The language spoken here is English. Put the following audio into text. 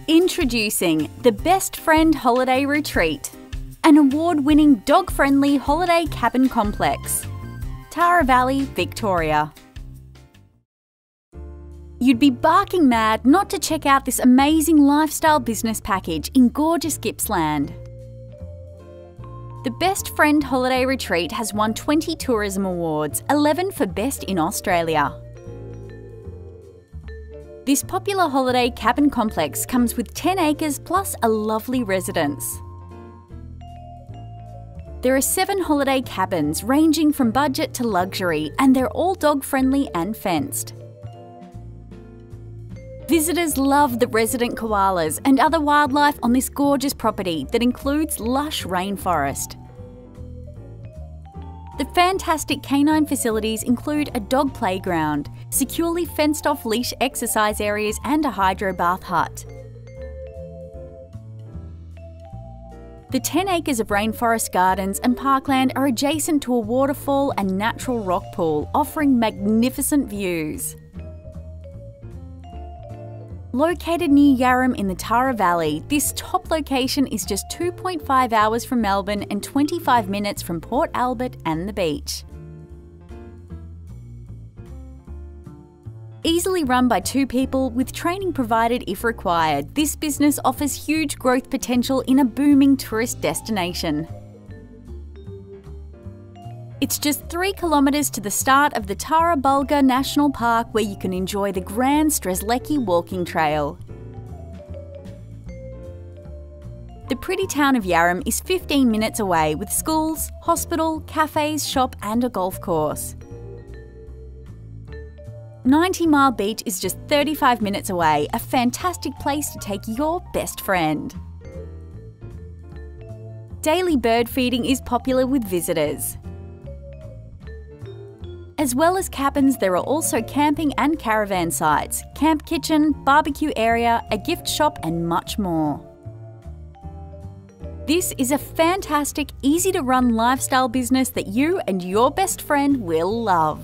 Introducing the Best Friend Holiday Retreat, an award-winning dog-friendly holiday cabin complex. Tarra Valley, Victoria. You'd be barking mad not to check out this amazing lifestyle business package in gorgeous Gippsland. The Best Friend Holiday Retreat has won 20 tourism awards, 11 for Best in Australia. This popular holiday cabin complex comes with 10 acres plus a lovely residence. There are 7 holiday cabins ranging from budget to luxury, and they're all dog-friendly and fenced. Visitors love the resident koalas and other wildlife on this gorgeous property that includes lush rainforest. The fantastic canine facilities include a dog playground, securely fenced-off leash exercise areas and a hydro bath hut. The 10 acres of rainforest gardens and parkland are adjacent to a waterfall and natural rock pool, offering magnificent views. Located near Yarram in the Tarra Valley, this top location is just 2.5 hours from Melbourne and 25 minutes from Port Albert and the beach. Easily run by 2 people with training provided if required, this business offers huge growth potential in a booming tourist destination. It's just 3 kilometres to the start of the Tarra National Park, where you can enjoy the grand STRZELECKI walking trail. The pretty town of Yarram is 15 minutes away with schools, hospital, cafes, shop and a golf course. 90 Mile Beach is just 35 minutes away, a fantastic place to take your best friend. Daily bird feeding is popular with visitors. As well as cabins, there are also camping and caravan sites, camp kitchen, barbecue area, a gift shop and much more. This is a fantastic, easy to run lifestyle business that you and your best friend will love.